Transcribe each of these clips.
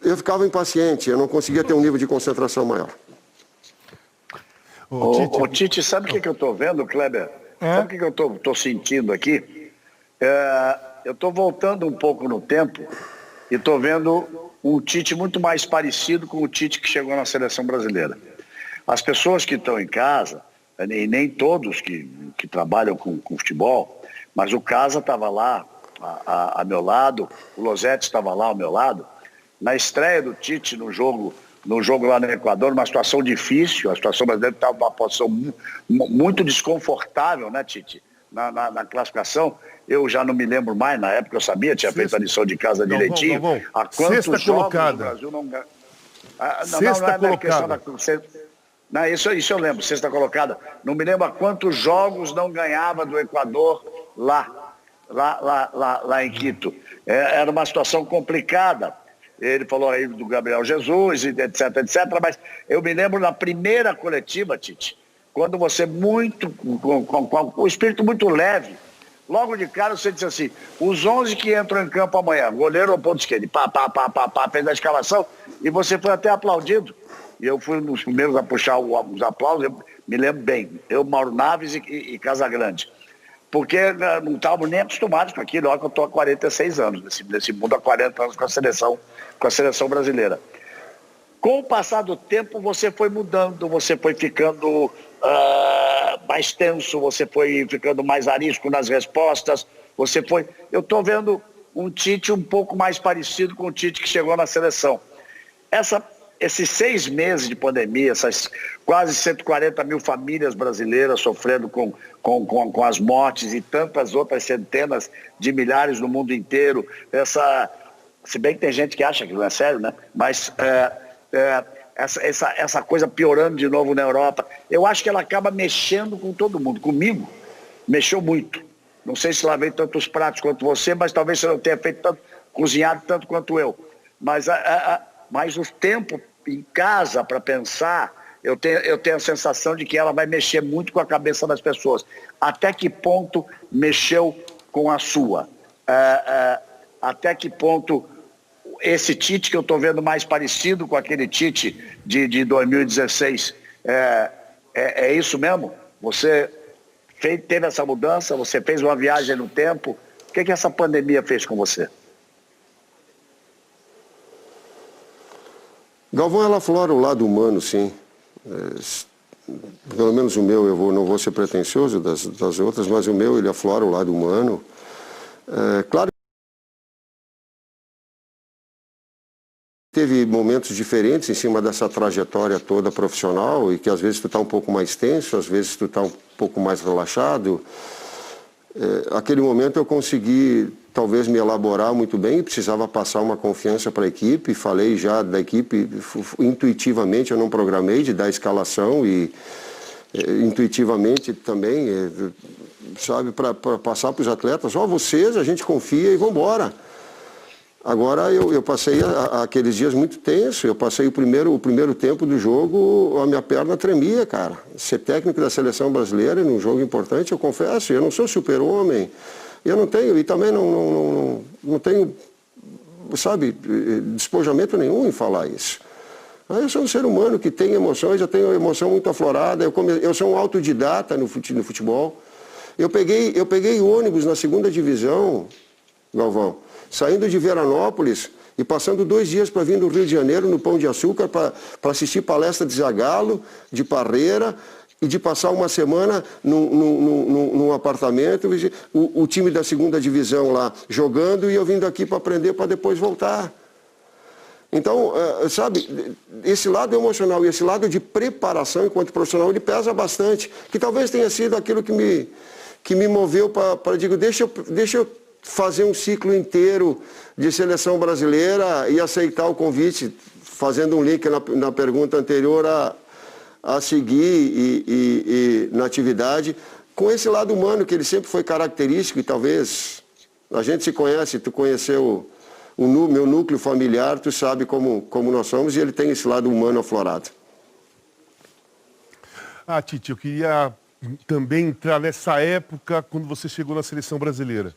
eu ficava impaciente, eu não conseguia ter um nível de concentração maior. Ô, Tite, sabe o que eu estou vendo, Kleber? Sabe o que eu estou sentindo aqui? Eu estou voltando um pouco no tempo e estou vendo um Tite muito mais parecido com o Tite que chegou na seleção brasileira. As pessoas que estão em casa, e nem todos que trabalham com futebol, mas o Casa estava lá a meu lado, o Losetti estava lá ao meu lado, na estreia do Tite no jogo lá no Equador, uma situação difícil, a situação brasileira estava numa posição muito desconfortável, né, Tite? Na classificação, eu já não me lembro mais, na época eu sabia, tinha feito a lição de casa direitinho. Há quantos jogos colocada. O Brasil não ganha? Sexta colocada. Não, isso eu lembro, sexta colocada. Não me lembro há quantos jogos não ganhava do Equador lá em Quito. Era uma situação complicada. Ele falou aí do Gabriel Jesus, etc, mas eu me lembro na primeira coletiva, Tite, quando você com o espírito muito leve, logo de cara você disse assim, os 11 que entram em campo amanhã, goleiro ou ponto esquerdo, fez a escalação e você foi até aplaudido. E eu fui um dos primeiros a puxar os aplausos, eu me lembro bem, eu, Mauro Naves e Casagrande. Porque não estávamos nem acostumados com aquilo, olha que eu estou há 46 anos, nesse mundo há 40 anos com a seleção brasileira. Com o passar do tempo, você foi mudando, você foi ficando mais tenso, você foi ficando mais arisco nas respostas, eu estou vendo um Tite um pouco mais parecido com o Tite que chegou na seleção. Esses 6 meses de pandemia, essas quase 140 mil famílias brasileiras sofrendo com as mortes e tantas outras centenas de milhares no mundo inteiro, se bem que tem gente que acha que não é sério, né? Mas essa coisa piorando de novo na Europa, eu acho que ela acaba mexendo com todo mundo. Comigo, mexeu muito. Não sei se lavei tantos pratos quanto você, mas talvez você não tenha cozinhado tanto quanto eu. Mas o tempo em casa para pensar, eu tenho a sensação de que ela vai mexer muito com a cabeça das pessoas. Até que ponto mexeu com a sua? Até que ponto esse Tite que eu estou vendo mais parecido com aquele Tite de 2016, é isso mesmo? Você teve essa mudança, você fez uma viagem no tempo, o que essa pandemia fez com você? Galvão, ela aflora o lado humano, sim. Pelo menos o meu, não vou ser pretensioso das outras, mas o meu, ele aflora o lado humano. Claro que teve momentos diferentes em cima dessa trajetória toda profissional e que às vezes tu está um pouco mais tenso, às vezes tu está um pouco mais relaxado. Aquele momento eu consegui talvez me elaborar muito bem e precisava passar uma confiança para a equipe. Falei já da equipe intuitivamente, eu não programei de dar a escalação e intuitivamente também, sabe, para passar para os atletas, vocês, a gente confia e vamos embora. Agora eu passei aqueles dias muito tenso, eu passei o primeiro tempo do jogo, a minha perna tremia, cara. Ser técnico da seleção brasileira num jogo importante, eu confesso, eu não sou super-homem, eu não tenho, e também não tenho, sabe, despojamento nenhum em falar isso. Eu sou um ser humano que tem emoções, eu tenho emoção muito aflorada, eu sou um autodidata no futebol. Eu peguei ônibus na 2ª divisão, Galvão, saindo de Veranópolis e passando 2 dias para vir do Rio de Janeiro, no Pão de Açúcar, para assistir palestra de Zagallo, de Parreira, e de passar uma semana num apartamento, o time da 2ª divisão lá jogando e eu vindo aqui para aprender para depois voltar. Então, sabe, esse lado emocional e esse lado de preparação enquanto profissional, ele pesa bastante, que talvez tenha sido aquilo que me moveu para digo, deixa eu fazer um ciclo inteiro de seleção brasileira e aceitar o convite, fazendo um link na pergunta anterior a seguir e na atividade, com esse lado humano que ele sempre foi característico e talvez a gente se conhece, tu conheceu meu núcleo familiar, tu sabe como nós somos e ele tem esse lado humano aflorado. Tite, eu queria também entrar nessa época quando você chegou na seleção brasileira.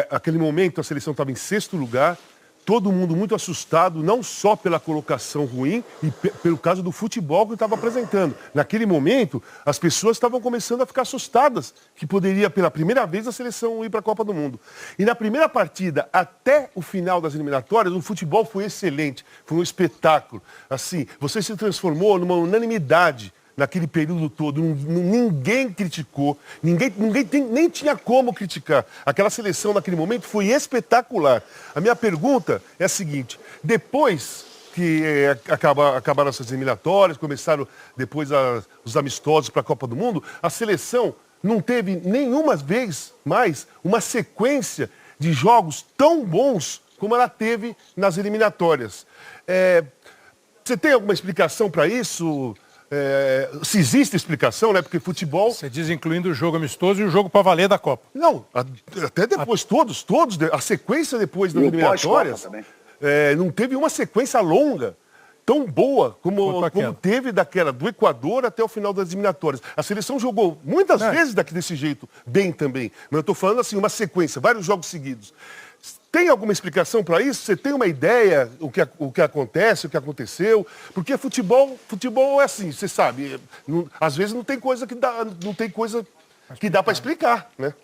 Aquele momento a seleção estava em 6º lugar, todo mundo muito assustado, não só pela colocação ruim, e pelo caso do futebol que estava apresentando. Naquele momento, as pessoas estavam começando a ficar assustadas que poderia, pela primeira vez, a seleção ir para a Copa do Mundo. E na primeira partida, até o final das eliminatórias, o futebol foi excelente, foi um espetáculo. Assim, você se transformou numa unanimidade naquele período todo, ninguém criticou, nem tinha como criticar. Aquela seleção naquele momento foi espetacular. A minha pergunta é a seguinte, depois que acabaram essas eliminatórias, começaram depois os amistosos para a Copa do Mundo, a seleção não teve nenhuma vez mais uma sequência de jogos tão bons como ela teve nas eliminatórias. Você tem alguma explicação para isso? Se existe explicação, né? Porque futebol... Você diz incluindo o jogo amistoso e o jogo para valer da Copa. Não, até depois, todos, a sequência depois das eliminatórias, não teve uma sequência longa, tão boa como teve do Equador até o final das eliminatórias. A seleção jogou muitas vezes desse jeito, bem também. Mas eu estou falando assim, uma sequência, vários jogos seguidos. Tem alguma explicação para isso? Você tem uma ideia o que acontece, o que aconteceu? Porque futebol é assim, você sabe, às vezes não tem coisa que dá para explicar, né?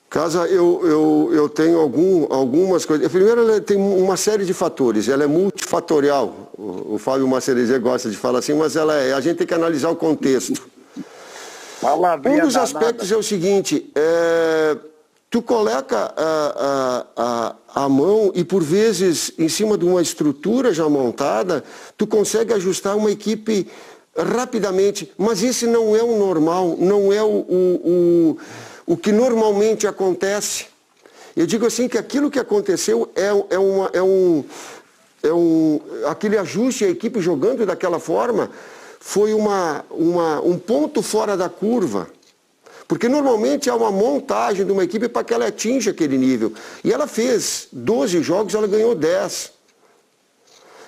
Casa, eu tenho algumas coisas. Primeiro, ela tem uma série de fatores, ela é multifatorial. O Fábio Macerizer gosta de falar assim, mas a gente tem que analisar o contexto. Um dos aspectos é o seguinte, tu coloca a mão e, por vezes, em cima de uma estrutura já montada, tu consegue ajustar uma equipe rapidamente, mas esse não é o normal, não é o que normalmente acontece. Eu digo assim que aquilo que aconteceu aquele ajuste, a equipe jogando daquela forma, foi um ponto fora da curva. Porque normalmente há uma montagem de uma equipe para que ela atinja aquele nível. E ela fez 12 jogos, ela ganhou 10.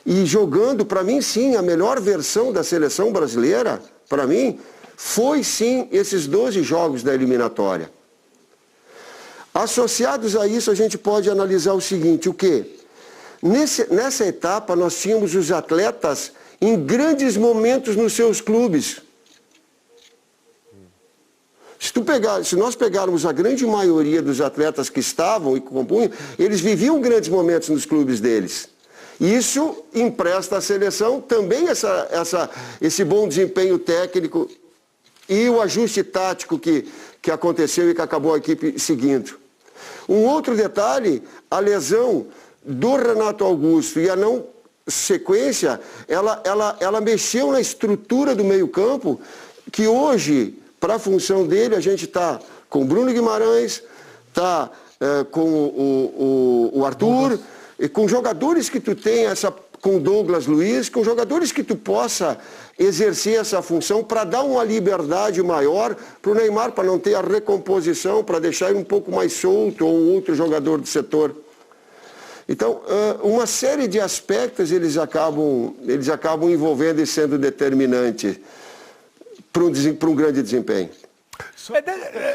E jogando, para mim, sim, a melhor versão da seleção brasileira, para mim, foi sim esses 12 jogos da eliminatória. Associados a isso, a gente pode analisar o seguinte, o quê? Nessa etapa, nós tínhamos os atletas em grandes momentos nos seus clubes. Se nós pegarmos a grande maioria dos atletas que estavam e que compunham, eles viviam grandes momentos nos clubes deles. Isso empresta à seleção também esse bom desempenho técnico e o ajuste tático que aconteceu e que acabou a equipe seguindo. Um outro detalhe, a lesão do Renato Augusto e a não sequência, ela mexeu na estrutura do meio-campo, que hoje, para a função dele, a gente está com Bruno Guimarães, está com o Arthur, e com jogadores que tu tem com Douglas Luiz, com jogadores que tu possa exercer essa função para dar uma liberdade maior para o Neymar, para não ter a recomposição, para deixar ele um pouco mais solto ou outro jogador do setor. Então, uma série de aspectos eles acabam envolvendo e sendo determinante para um grande desempenho. Só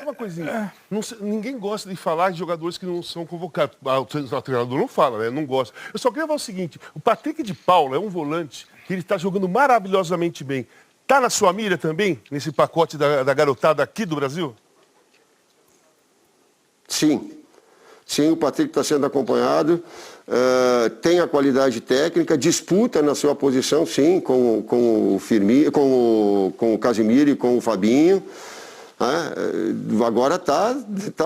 uma coisinha. Ninguém gosta de falar de jogadores que não são convocados. O treinador não fala, né? Não gosta. Eu só queria falar o seguinte, o Patrick de Paula é um volante que ele está jogando maravilhosamente bem. Está na sua mira também, nesse pacote da garotada aqui do Brasil? Sim. Sim, o Patrick está sendo acompanhado, tem a qualidade técnica, disputa na sua posição, sim, com o Casimiro e com o Fabinho. Agora está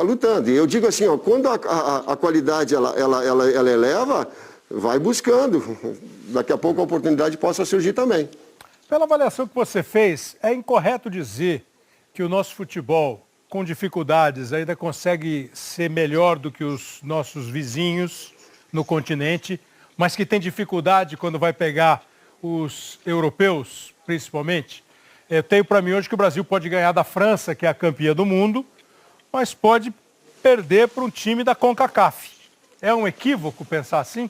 lutando. E eu digo assim, ó, quando a qualidade ela eleva, vai buscando. Daqui a pouco a oportunidade possa surgir também. Pela avaliação que você fez, é incorreto dizer que o nosso futebol, com dificuldades, ainda consegue ser melhor do que os nossos vizinhos no continente, mas que tem dificuldade quando vai pegar os europeus, principalmente? Eu tenho para mim hoje que o Brasil pode ganhar da França, que é a campeã do mundo, mas pode perder para um time da CONCACAF. É um equívoco pensar assim?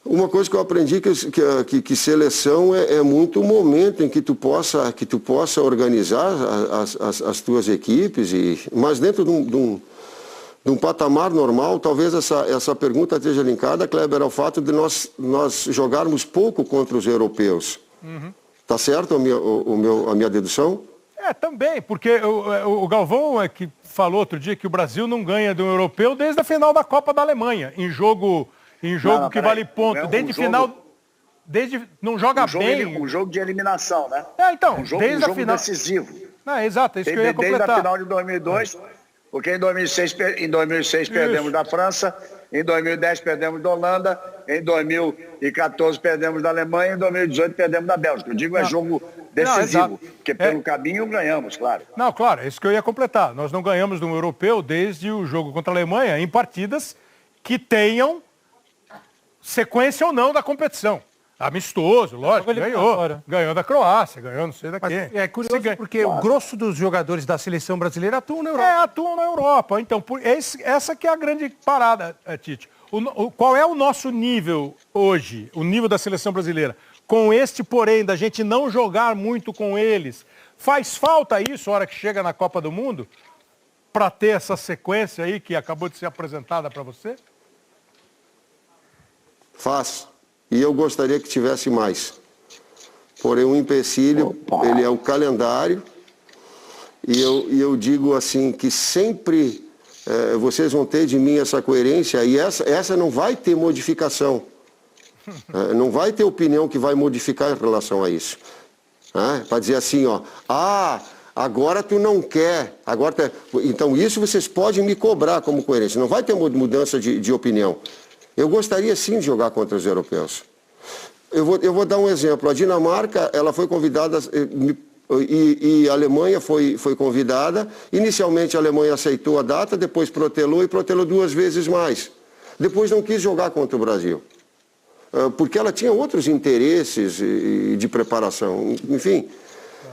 Uma coisa que eu aprendi que seleção é muito o momento em que tu possa organizar as tuas equipes, mas dentro de um patamar normal, talvez essa pergunta esteja linkada, Kleber, ao fato de nós jogarmos pouco contra os europeus. Tá certo a minha dedução? Também, porque o Galvão é que falou outro dia que o Brasil não ganha do europeu desde a final da Copa da Alemanha, em jogo que vale ponto. Não joga bem. Um jogo de eliminação, né? Então, um jogo decisivo. Exato, isso que eu ia completar. Desde a final de 2002, porque em 2006 perdemos da França, em 2010 perdemos da Holanda, em 2014 perdemos da Alemanha, em 2018 perdemos da Bélgica. Eu digo jogo decisivo, porque pelo caminho ganhamos, claro. Não, claro, é isso que eu ia completar. Nós não ganhamos de um europeu desde o jogo contra a Alemanha em partidas que tenham sequência ou não da competição. Amistoso, lógico, ganhou da Croácia, ganhou não sei da quem. É curioso porque o grosso dos jogadores da seleção brasileira atuam na Europa. Atuam na Europa. Então, essa que é a grande parada, Tite. Qual é o nosso nível hoje, o nível da seleção brasileira? Com este, porém, da gente não jogar muito com eles. Faz falta isso, a hora que chega na Copa do Mundo, para ter essa sequência aí que acabou de ser apresentada para você? Faz. E eu gostaria que tivesse mais. Porém, o empecilho, ele é o calendário. E eu digo assim, que sempre vocês vão ter de mim essa coerência. E essa não vai ter modificação. Não vai ter opinião que vai modificar em relação a isso. Para dizer assim, agora tu não quer. Então, isso vocês podem me cobrar como coerência. Não vai ter mudança de opinião. Eu gostaria sim de jogar contra os europeus. Eu vou dar um exemplo. A Dinamarca, ela foi convidada e a Alemanha foi convidada. Inicialmente a Alemanha aceitou a data, depois protelou e protelou 2 vezes mais. Depois não quis jogar contra o Brasil. Porque ela tinha outros interesses de preparação. Enfim,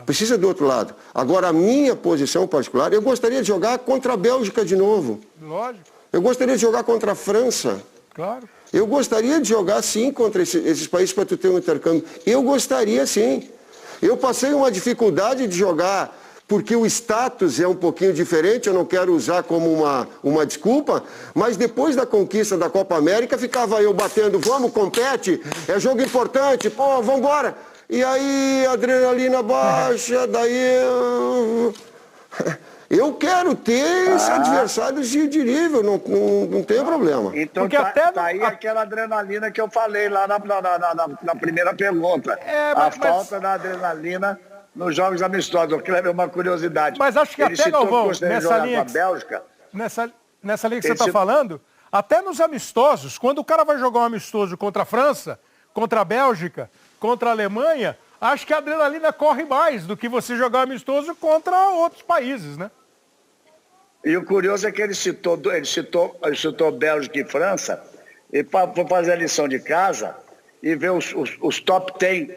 precisa do outro lado. Agora, a minha posição particular, eu gostaria de jogar contra a Bélgica de novo. Lógico. Eu gostaria de jogar contra a França. Claro. Eu gostaria de jogar, sim, contra esses países para tu ter um intercâmbio. Eu gostaria, sim. Eu passei uma dificuldade de jogar porque o status é um pouquinho diferente, eu não quero usar como uma desculpa, mas depois da conquista da Copa América, ficava eu batendo, vamos, compete, é jogo importante, vamos embora. E aí, adrenalina baixa, daí... Eu quero ter esses adversários de nível, não tem problema. Então porque tá aí aquela adrenalina que eu falei lá na primeira pergunta. Falta da adrenalina nos jogos amistosos. Eu quero ver uma curiosidade. Mas acho que até, Galvão, nessa linha que você está falando, até nos amistosos, quando o cara vai jogar um amistoso contra a França, contra a Bélgica, contra a Alemanha, acho que a adrenalina corre mais do que você jogar amistoso contra outros países, né? E o curioso é que ele citou Bélgica e França, e para fazer a lição de casa e ver os top 10,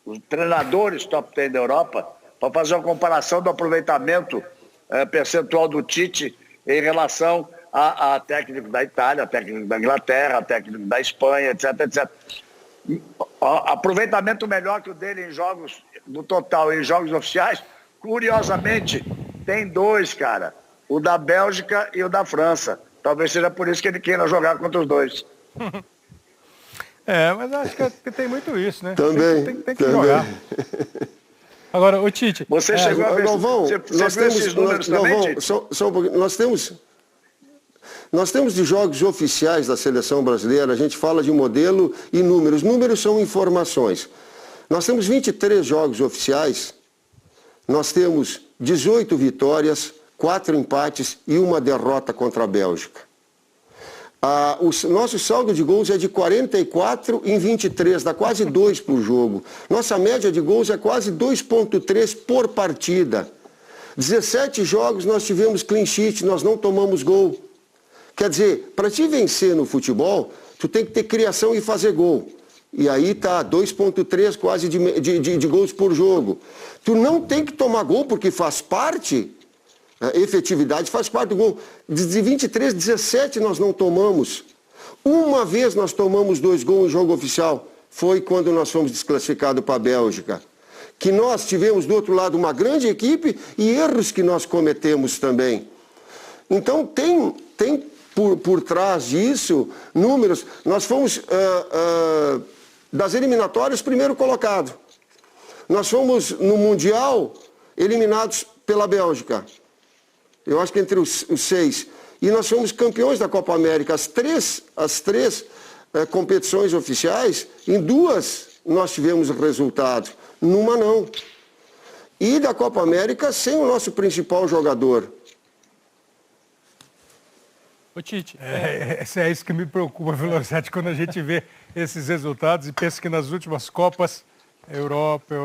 os treinadores top 10 da Europa, para fazer uma comparação do aproveitamento percentual do Tite em relação a técnico da Itália, a técnico da Inglaterra, a técnico da Espanha, etc, etc. Aproveitamento melhor que o dele em jogos, no total, em jogos oficiais, curiosamente, tem 2, cara. O da Bélgica e o da França. Talvez seja por isso que ele queira jogar contra os 2. Mas acho que tem muito isso, né? Também. Tem que jogar. Agora, o Tite... Você chegou a ver... Galvão, você viu esses números também, Tite? Só um pouquinho. Nós temos de jogos oficiais da seleção brasileira, a gente fala de modelo e números. Números são informações. Nós temos 23 jogos oficiais, nós temos 18 vitórias, 4 empates e 1 derrota contra a Bélgica. O nosso saldo de gols é de 44 em 23, dá quase 2 por jogo. Nossa média de gols é quase 2,3 por partida. 17 jogos nós tivemos clean sheet, nós não tomamos gol. Quer dizer, para te vencer no futebol, tu tem que ter criação e fazer gol. E aí tá 2,3 quase de gols por jogo. Tu não tem que tomar gol porque faz parte... efetividade faz parte do gol. De 23, 17 nós não tomamos. Uma vez nós tomamos 2 gols em jogo oficial, foi quando nós fomos desclassificados para a Bélgica. Que nós tivemos do outro lado uma grande equipe e erros que nós cometemos também. Então tem por trás disso números. Nós fomos das eliminatórias primeiro colocado. Nós fomos no Mundial eliminados pela Bélgica. Eu acho que entre os 6. E nós fomos campeões da Copa América. As três competições oficiais, em 2 nós tivemos resultado, numa não. E da Copa América sem o nosso principal jogador. Ô Tite, é isso que me preocupa, Velocetti, quando a gente vê esses resultados e pensa que nas últimas Copas, Europa,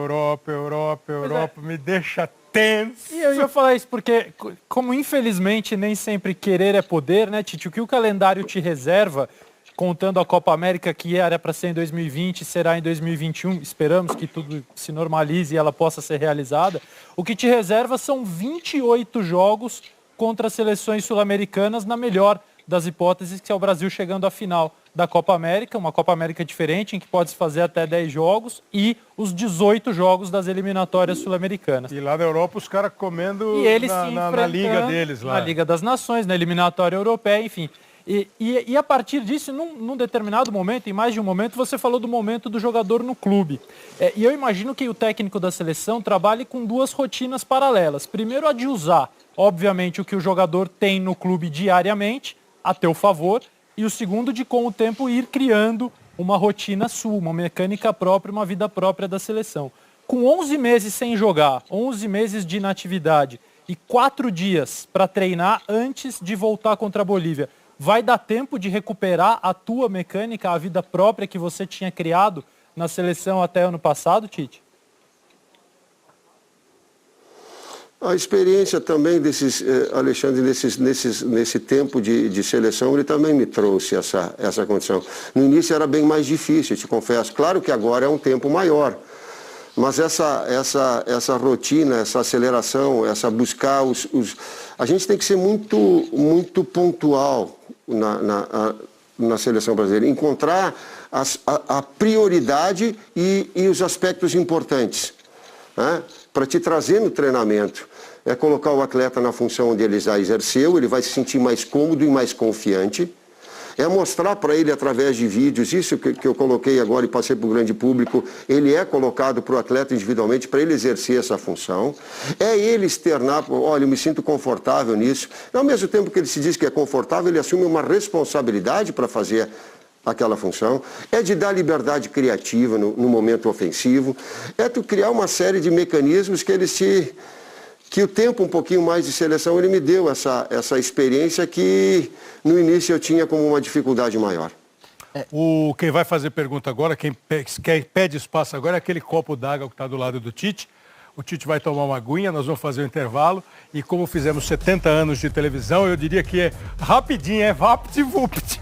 me deixa tenso. E eu ia falar isso porque, como infelizmente nem sempre querer é poder, né, Tite? O que o calendário te reserva, contando a Copa América, que era para ser em 2020, será em 2021, esperamos que tudo se normalize e ela possa ser realizada, o que te reserva são 28 jogos contra as seleções sul-americanas, na melhor das hipóteses, que é o Brasil chegando à final da Copa América, uma Copa América diferente, em que pode se fazer até 10 jogos, e os 18 jogos das eliminatórias sul-americanas. E lá na Europa os caras comendo e eles na liga deles lá. Na Liga das Nações, na eliminatória europeia, enfim. E a partir disso, num determinado momento, em mais de um momento, você falou do momento do jogador no clube. E eu imagino que o técnico da seleção trabalhe com 2 rotinas paralelas. Primeiro, a de usar, obviamente, o que o jogador tem no clube diariamente, a teu favor, e o segundo, de com o tempo ir criando uma rotina sua, uma mecânica própria, uma vida própria da seleção. Com 11 meses sem jogar, 11 meses de inatividade e 4 dias para treinar antes de voltar contra a Bolívia, vai dar tempo de recuperar a tua mecânica, a vida própria que você tinha criado na seleção até ano passado, Tite? A experiência também Alexandre, nesse tempo de seleção, ele também me trouxe essa condição. No início era bem mais difícil, te confesso. Claro que agora é um tempo maior. Mas essa rotina, essa aceleração, essa buscar a gente tem que ser muito pontual na seleção brasileira. Encontrar a prioridade e os aspectos importantes, né, para te trazer no treinamento. É colocar o atleta na função onde ele já exerceu, ele vai se sentir mais cômodo e mais confiante. É mostrar para ele através de vídeos, isso que eu coloquei agora e passei para o grande público, ele é colocado para o atleta individualmente para ele exercer essa função. É ele externar, olha, eu me sinto confortável nisso. Ao mesmo tempo que ele se diz que é confortável, ele assume uma responsabilidade para fazer aquela função. É de dar liberdade criativa no momento ofensivo. É tu criar uma série de mecanismos que o tempo um pouquinho mais de seleção ele me deu essa experiência que no início eu tinha como uma dificuldade maior. Quem vai fazer pergunta agora, quem pede espaço agora é aquele copo d'água que está do lado do Tite. O Tite vai tomar uma aguinha, nós vamos fazer um intervalo e como fizemos 70 anos de televisão, eu diria que é rapidinho, é vapt-vupt.